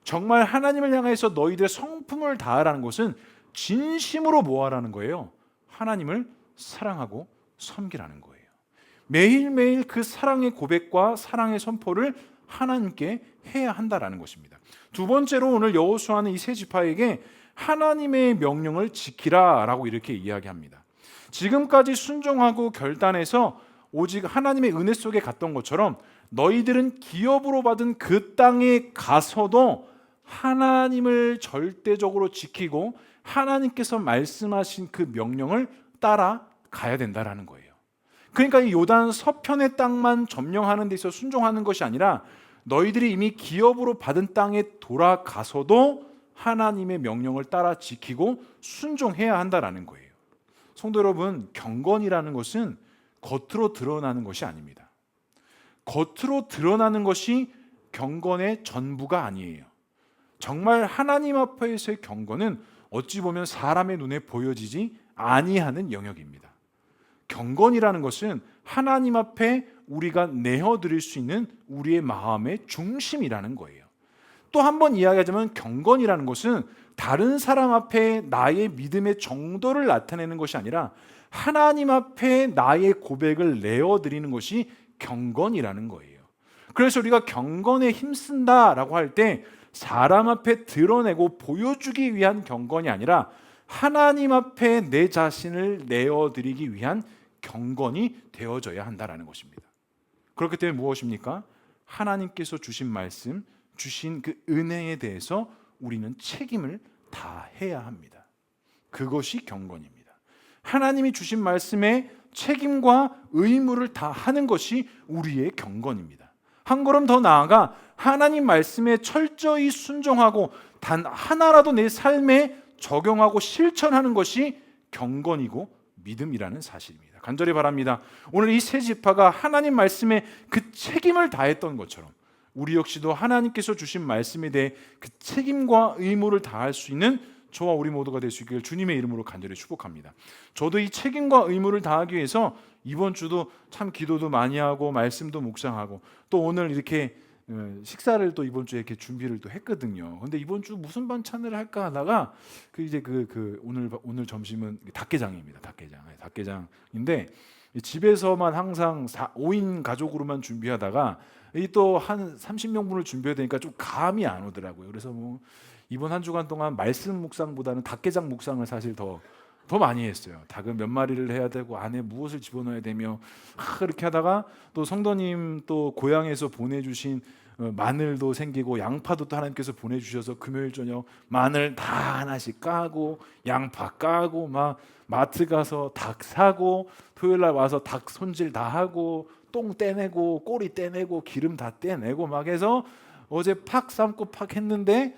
Speaker 2: 정말 하나님을 향해서 너희들의 성품을 다하라는 것은 진심으로 뭐하라는 거예요? 하나님을 사랑하고 섬기라는 거예요. 매일매일 그 사랑의 고백과 사랑의 선포를 하나님께 해야 한다라는 것입니다. 두 번째로 오늘 여호수아는 이 세 지파에게 하나님의 명령을 지키라라고 이렇게 이야기합니다. 지금까지 순종하고 결단해서 오직 하나님의 은혜 속에 갔던 것처럼 너희들은 기업으로 받은 그 땅에 가서도 하나님을 절대적으로 지키고 하나님께서 말씀하신 그 명령을 따라가야 된다라는 거예요. 그러니까 이 요단 서편의 땅만 점령하는 데 있어 순종하는 것이 아니라 너희들이 이미 기업으로 받은 땅에 돌아가서도 하나님의 명령을 따라 지키고 순종해야 한다라는 거예요. 성도 여러분, 경건이라는 것은 겉으로 드러나는 것이 아닙니다. 겉으로 드러나는 것이 경건의 전부가 아니에요. 정말 하나님 앞에서의 경건은 어찌 보면 사람의 눈에 보여지지 아니하는 영역입니다. 경건이라는 것은 하나님 앞에 우리가 내어드릴 수 있는 우리의 마음의 중심이라는 거예요. 또 한 번 이야기하자면 경건이라는 것은 다른 사람 앞에 나의 믿음의 정도를 나타내는 것이 아니라 하나님 앞에 나의 고백을 내어드리는 것이 경건이라는 거예요. 그래서 우리가 경건에 힘쓴다라고 할 때 사람 앞에 드러내고 보여주기 위한 경건이 아니라 하나님 앞에 내 자신을 내어드리기 위한 경건이 되어져야 한다는 것입니다. 그렇기 때문에 무엇입니까? 하나님께서 주신 말씀, 주신 그 은혜에 대해서 우리는 책임을 다해야 합니다. 그것이 경건입니다. 하나님이 주신 말씀에 책임과 의무를 다하는 것이 우리의 경건입니다. 한 걸음 더 나아가 하나님 말씀에 철저히 순종하고 단 하나라도 내 삶에 적용하고 실천하는 것이 경건이고 믿음이라는 사실입니다. 간절히 바랍니다. 오늘 이 세 지파가 하나님 말씀에 그 책임을 다했던 것처럼 우리 역시도 하나님께서 주신 말씀에 대해 그 책임과 의무를 다할 수 있는 저와 우리 모두가 될 수 있기를 주님의 이름으로 간절히 축복합니다. 저도 이 책임과 의무를 다하기 위해서 이번 주도 참 기도도 많이 하고 말씀도 묵상하고 또 오늘 이렇게 식사를 또 이번 주에 이렇게 준비를 또 했거든요. 근데 이번 주 무슨 반찬을 할까 하다가 오늘 점심은 닭게장입니다. 닭게장인데 집에서만 항상 5인 가족으로만 준비하다가 또 한 30명분을 준비해야 되니까 좀 감이 안 오더라고요. 그래서 뭐 이번 한 주간 동안 말씀 묵상보다는 닭게장 묵상을 사실 더 더 많이 했어요. 닭은 몇 마리를 해야 되고 안에 무엇을 집어넣어야 되며 그렇게 하다가 또 성도님 또 고향에서 보내주신 마늘도 생기고 양파도 또 하나님께서 보내주셔서 금요일 저녁 마늘 다 하나씩 까고 양파 까고 막 마트 가서 닭 사고 토요일 날 와서 닭 손질 다 하고 똥 떼내고 꼬리 떼내고 기름 다 떼내고 막 해서 어제 팍 삶고 팍 했는데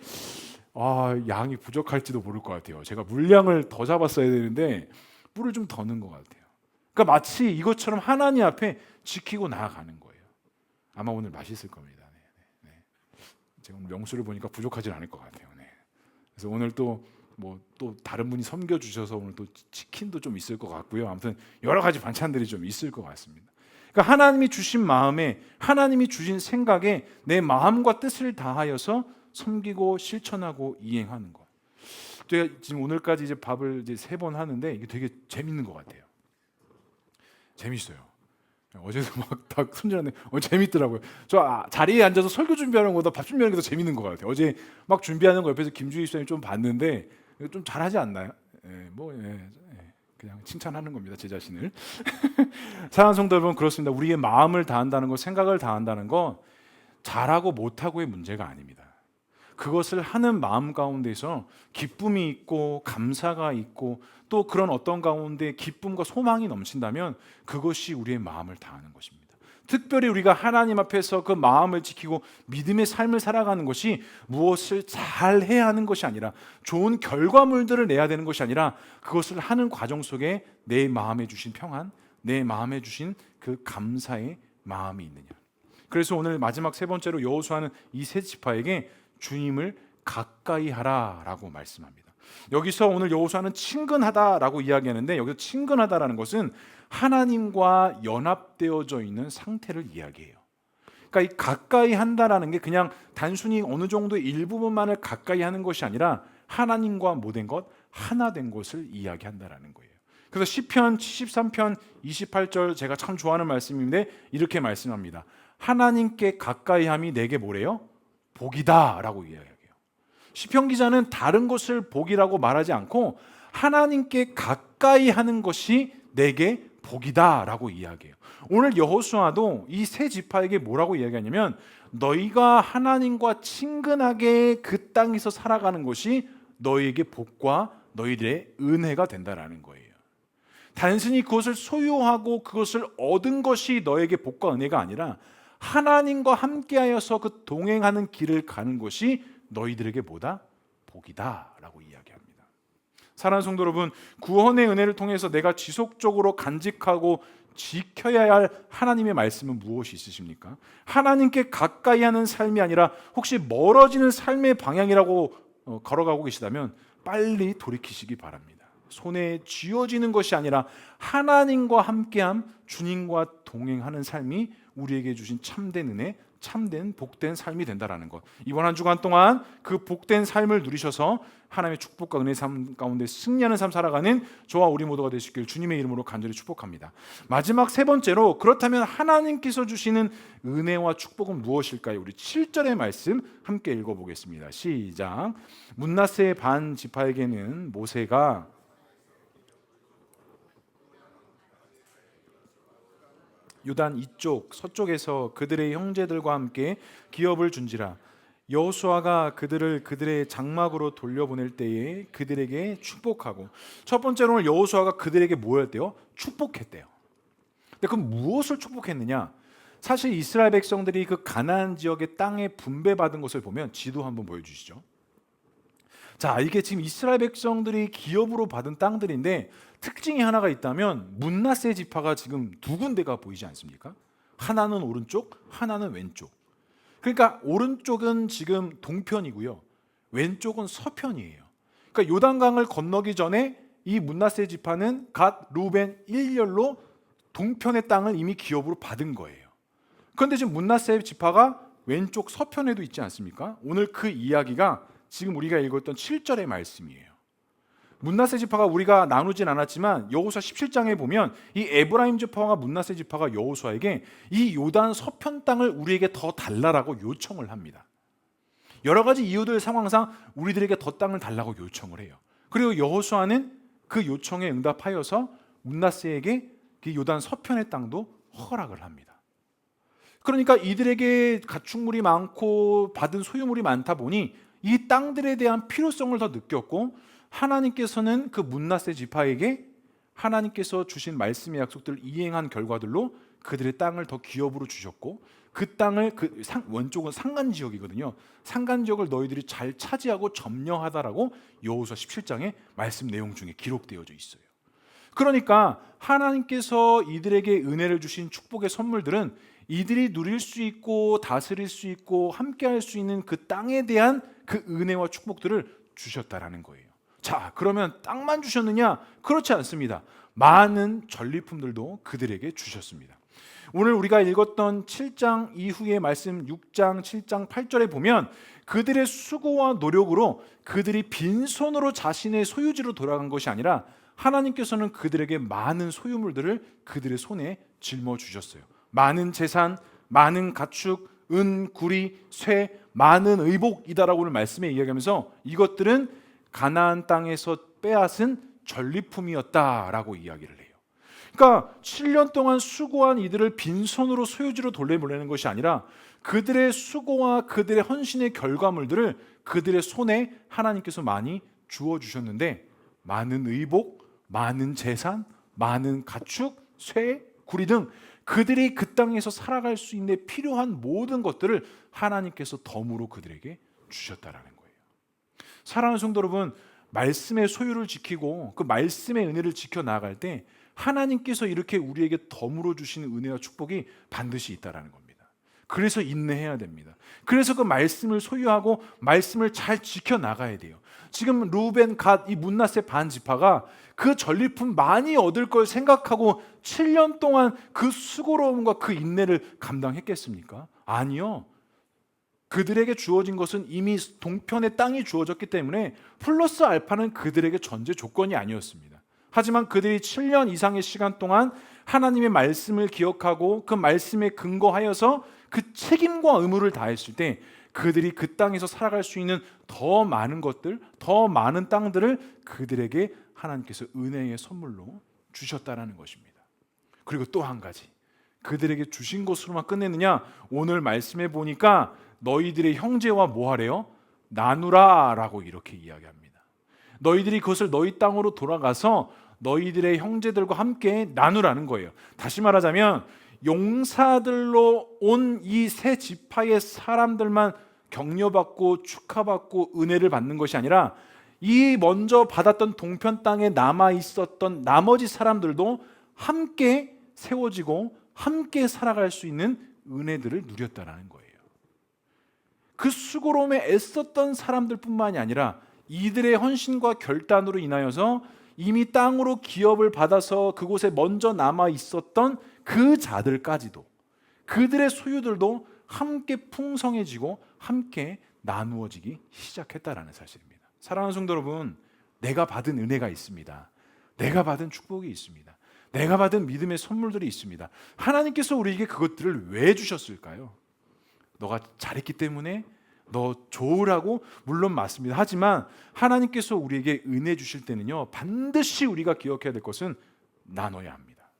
Speaker 2: 양이 부족할지도 모를 것 같아요. 제가 물량을 더 잡았어야 되는데 뿔을 좀 더 넣은 것 같아요. 그러니까 마치 이것처럼 하나님 앞에 지키고 나아가는 거예요. 아마 오늘 맛있을 겁니다. 네. 제가 오늘 명수를 보니까 부족하진 않을 것 같아요. 네. 그래서 오늘 또 다른 분이 섬겨 주셔서 오늘 또 치킨도 좀 있을 것 같고요. 아무튼 여러 가지 반찬들이 좀 있을 것 같습니다. 그러니까 하나님이 주신 마음에, 하나님이 주신 생각에 내 마음과 뜻을 다하여서 섬기고 실천하고 이행하는 것. 제가 지금 오늘까지 이제 밥을 이제 3번 하는데 이게 되게 재밌는 것 같아요. 재밌어요. 어제도 막 닭 손질하는데 재밌더라고요. 저 자리에 앉아서 설교 준비하는 것보다 밥 준비하는 게 더 재밌는 것 같아요. 어제 막 준비하는 거 옆에서 김주희 집사님 좀 봤는데 좀 잘하지 않나요? 그냥 칭찬하는 겁니다. 제 자신을. 사랑하는 성도 여러분, 그렇습니다. 우리의 마음을 다한다는 것, 생각을 다한다는 건 잘하고 못하고의 문제가 아닙니다. 그것을 하는 마음 가운데서 기쁨이 있고 감사가 있고 또 그런 어떤 가운데 기쁨과 소망이 넘친다면 그것이 우리의 마음을 다하는 것입니다. 특별히 우리가 하나님 앞에서 그 마음을 지키고 믿음의 삶을 살아가는 것이 무엇을 잘 해야 하는 것이 아니라 좋은 결과물들을 내야 되는 것이 아니라 그것을 하는 과정 속에 내 마음에 주신 평안, 내 마음에 주신 그 감사의 마음이 있느냐. 그래서 오늘 마지막 3번째로 여호수아는 이 세 지파에게 주님을 가까이 하라라고 말씀합니다. 여기서 오늘 여호수아는 친근하다라고 이야기하는데 여기서 친근하다라는 것은 하나님과 연합되어져 있는 상태를 이야기해요. 그러니까 이 가까이 한다라는 게 그냥 단순히 어느 정도의 일부분만을 가까이 하는 것이 아니라 하나님과 모든 것 하나 된 것을 이야기한다라는 거예요. 그래서 시편 73편 28절 제가 참 좋아하는 말씀인데 이렇게 말씀합니다. 하나님께 가까이함이 내게 뭐래요? 복이다라고 이야기해요. 시편 기자는 다른 것을 복이라고 말하지 않고 하나님께 가까이 하는 것이 내게 복이다라고 이야기해요. 오늘 여호수아도 이 세 지파에게 뭐라고 이야기하냐면 너희가 하나님과 친근하게 그 땅에서 살아가는 것이 너희에게 복과 너희들의 은혜가 된다라는 거예요. 단순히 그것을 소유하고 그것을 얻은 것이 너에게 복과 은혜가 아니라 하나님과 함께하여서 그 동행하는 길을 가는 것이 너희들에게 뭐다? 복이다라고 이야기합니다. 사랑하는 성도 여러분, 구원의 은혜를 통해서 내가 지속적으로 간직하고 지켜야 할 하나님의 말씀은 무엇이 있으십니까? 하나님께 가까이 하는 삶이 아니라 혹시 멀어지는 삶의 방향이라고 걸어가고 계시다면 빨리 돌이키시기 바랍니다. 손에 쥐어지는 것이 아니라 하나님과 함께함, 주님과 동행하는 삶이 우리에게 주신 참된 은혜, 참된 복된 삶이 된다라는 것. 이번 한 주간 동안 그 복된 삶을 누리셔서 하나님의 축복과 은혜의 삶 가운데 승리하는 삶 살아가는 저와 우리 모두가 되시길 주님의 이름으로 간절히 축복합니다. 마지막 3번째로 그렇다면 하나님께서 주시는 은혜와 축복은 무엇일까요? 우리 7절의 말씀 함께 읽어보겠습니다. 시작. 므낫세 반 지파에게는 모세가 요단 이쪽 서쪽에서 그들의 형제들과 함께 기업을 준지라. 여호수아가 그들을 그들의 장막으로 돌려보낼 때에 그들에게 축복하고. 첫 번째로 오늘 여호수아가 그들에게 뭐 했대요? 축복했대요. 근데 그럼 무엇을 축복했느냐? 사실 이스라엘 백성들이 그 가나안 지역의 땅에 분배받은 것을 보면 지도 한번 보여주시죠. 자, 이게 지금 이스라엘 백성들이 기업으로 받은 땅들인데 특징이 하나가 있다면 므낫세 지파가 지금 두 군데가 보이지 않습니까? 하나는 오른쪽, 하나는 왼쪽. 그러니까 오른쪽은 지금 동편이고요, 왼쪽은 서편이에요. 그러니까 요단강을 건너기 전에 이 므낫세 지파는 갓 루벤 1렬로 동편의 땅을 이미 기업으로 받은 거예요. 그런데 지금 므낫세 지파가 왼쪽 서편에도 있지 않습니까? 오늘 그 이야기가 지금 우리가 읽었던 7절의 말씀이에요. 므낫세 지파가 우리가 나누진 않았지만 여호수아 17장에 보면 이 에브라임 지파와 므낫세 지파가 여호수아에게 이 요단 서편 땅을 우리에게 더 달라라고 요청을 합니다. 여러 가지 이유들 상황상 우리들에게 더 땅을 달라고 요청을 해요. 그리고 여호수아는 그 요청에 응답하여서 므낫세에게 그 요단 서편의 땅도 허락을 합니다. 그러니까 이들에게 가축물이 많고 받은 소유물이 많다 보니 이 땅들에 대한 필요성을 더 느꼈고, 하나님께서는 그 므낫세 지파에게 하나님께서 주신 말씀의 약속들을 이행한 결과들로 그들의 땅을 더 기업으로 주셨고, 그 땅을 원쪽은 산간 지역이거든요. 산간 지역을 너희들이 잘 차지하고 점령하다라고 여호수아 17장의 말씀 내용 중에 기록되어져 있어요. 그러니까 하나님께서 이들에게 은혜를 주신 축복의 선물들은 이들이 누릴 수 있고 다스릴 수 있고 함께할 수 있는 그 땅에 대한 그 은혜와 축복들을 주셨다라는 거예요. 자, 그러면 땅만 주셨느냐? 그렇지 않습니다. 많은 전리품들도 그들에게 주셨습니다. 오늘 우리가 읽었던 7장 이후의 말씀 6장, 7장, 8절에 보면 그들의 수고와 노력으로 그들이 빈손으로 자신의 소유지로 돌아간 것이 아니라 하나님께서는 그들에게 많은 소유물들을 그들의 손에 짊어주셨어요. 많은 재산, 많은 가축, 은, 구리, 쇠, 많은 의복이다라고 오늘 말씀에 이야기하면서 이것들은 가나안 땅에서 빼앗은 전리품이었다라고 이야기를 해요. 그러니까 7년 동안 수고한 이들을 빈손으로 소유지로 돌려보내는 것이 아니라 그들의 수고와 그들의 헌신의 결과물들을 그들의 손에 하나님께서 많이 주어주셨는데, 많은 의복, 많은 재산, 많은 가축, 쇠, 구리 등 그들이 그 땅에서 살아갈 수 있는 필요한 모든 것들을 하나님께서 덤으로 그들에게 주셨다라는 거예요. 사랑하는 성도 여러분, 말씀의 소유를 지키고 그 말씀의 은혜를 지켜나갈 때 하나님께서 이렇게 우리에게 덤으로 주신 은혜와 축복이 반드시 있다라는 겁니다. 그래서 인내해야 됩니다. 그래서 그 말씀을 소유하고 말씀을 잘 지켜나가야 돼요. 지금 루벤, 갓, 이 므낫세 반 지파가 그 전리품 많이 얻을 걸 생각하고 7년 동안 그 수고로움과 그 인내를 감당했겠습니까? 아니요. 그들에게 주어진 것은 이미 동편의 땅이 주어졌기 때문에 플러스 알파는 그들에게 전제 조건이 아니었습니다. 하지만 그들이 7년 이상의 시간 동안 하나님의 말씀을 기억하고 그 말씀에 근거하여서 그 책임과 의무를 다했을 때 그들이 그 땅에서 살아갈 수 있는 더 많은 것들, 더 많은 땅들을 그들에게 하나님께서 은혜의 선물로 주셨다라는 것입니다. 그리고 또 한 가지, 그들에게 주신 것으로만 끝내느냐? 오늘 말씀해 보니까 너희들의 형제와 뭐 하래요? 나누라 라고 이렇게 이야기합니다. 너희들이 그것을 너희 땅으로 돌아가서 너희들의 형제들과 함께 나누라는 거예요. 다시 말하자면 용사들로 온 이 세 지파의 사람들만 격려받고 축하받고 은혜를 받는 것이 아니라 이 먼저 받았던 동편 땅에 남아 있었던 나머지 사람들도 함께 세워지고 함께 살아갈 수 있는 은혜들을 누렸다라는 거예요. 그 수고로움에 애썼던 사람들뿐만이 아니라 이들의 헌신과 결단으로 인하여서 이미 땅으로 기업을 받아서 그곳에 먼저 남아 있었던 그 자들까지도, 그들의 소유들도 함께 풍성해지고 함께 나누어지기 시작했다라는 사실입니다. 사랑하는 성도 여러분, 내가 받은 은혜가 있습니다. 내가 받은 축복이 있습니다. 내가 받은 믿음의 선물들이 있습니다. 하나님께서 우리에게 그것들을 왜 주셨을까요? 너가 잘했기 때문에, 너 좋으라고? 물론 맞습니다. 하지만 하나님께서 우리에게 은혜 주실 때는요, 반드시 우리가 기억해야 될 것은 나눠야 합니다.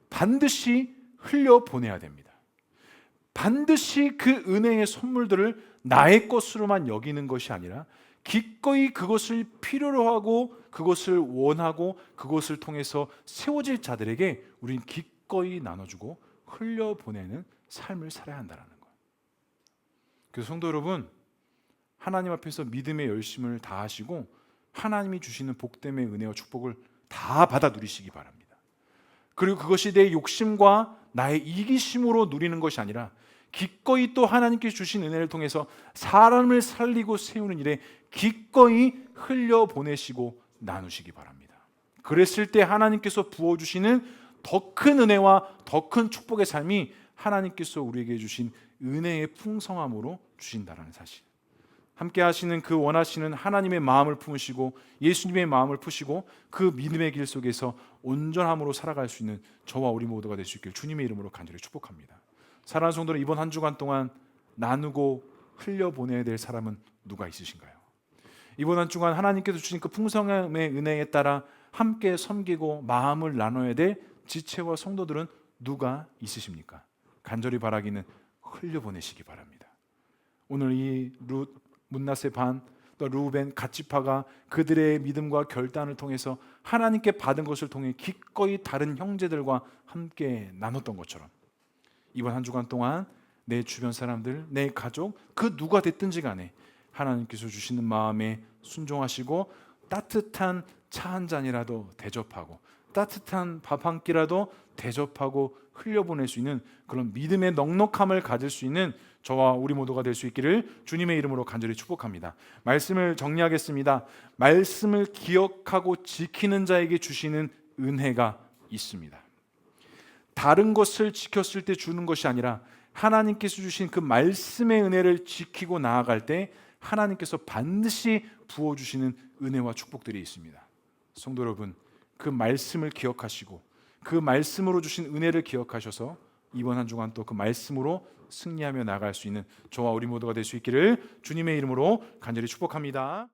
Speaker 2: 반드시 흘려보내야 됩니다. 반드시 그 은혜의 선물들을 나의 것으로만 여기는 것이 아니라 기꺼이 그것을 필요로 하고 그것을 원하고 그것을 통해서 세워질 자들에게 우린 기꺼이 나눠주고 흘려보내는 삶을 살아야 한다는 거예요. 그래서 성도 여러분, 하나님 앞에서 믿음의 열심을 다하시고 하나님이 주시는 복됨의 은혜와 축복을 다 받아 누리시기 바랍니다. 그리고 그것이 내 욕심과 나의 이기심으로 누리는 것이 아니라 기꺼이 또 하나님께 주신 은혜를 통해서 사람을 살리고 세우는 일에 기꺼이 흘려보내시고 나누시기 바랍니다. 그랬을 때 하나님께서 부어주시는 더 큰 은혜와 더 큰 축복의 삶이 하나님께서 우리에게 주신 은혜의 풍성함으로 주신다라는 사실, 함께 하시는 그 원하시는 하나님의 마음을 품으시고 예수님의 마음을 푸시고 그 믿음의 길 속에서 온전함으로 살아갈 수 있는 저와 우리 모두가 될 수 있길 주님의 이름으로 간절히 축복합니다. 사랑하는 성도들, 이번 한 주간 동안 나누고 흘려보내야 될 사람은 누가 있으신가요? 이번 한 주간 하나님께서 주신 그 풍성함의 은혜에 따라 함께 섬기고 마음을 나눠야 될 지체와 성도들은 누가 있으십니까? 간절히 바라기는 흘려보내시기 바랍니다. 오늘 이 룻, 문나세 반, 또 루벤, 갓지파가 그들의 믿음과 결단을 통해서 하나님께 받은 것을 통해 기꺼이 다른 형제들과 함께 나눴던 것처럼 이번 한 주간 동안 내 주변 사람들, 내 가족, 그 누가 됐든지 간에 하나님께서 주시는 마음에 순종하시고 따뜻한 차 한 잔이라도 대접하고 따뜻한 밥 한 끼라도 대접하고 흘려보낼 수 있는 그런 믿음의 넉넉함을 가질 수 있는 저와 우리 모두가 될 수 있기를 주님의 이름으로 간절히 축복합니다. 말씀을 정리하겠습니다. 말씀을 기억하고 지키는 자에게 주시는 은혜가 있습니다. 다른 것을 지켰을 때 주는 것이 아니라 하나님께서 주신 그 말씀의 은혜를 지키고 나아갈 때 하나님께서 반드시 부어주시는 은혜와 축복들이 있습니다. 성도 여러분, 그 말씀을 기억하시고 그 말씀으로 주신 은혜를 기억하셔서 이번 한 주간 또 그 말씀으로 승리하며 나아갈 수 있는 저와 우리 모두가 될 수 있기를 주님의 이름으로 간절히 축복합니다.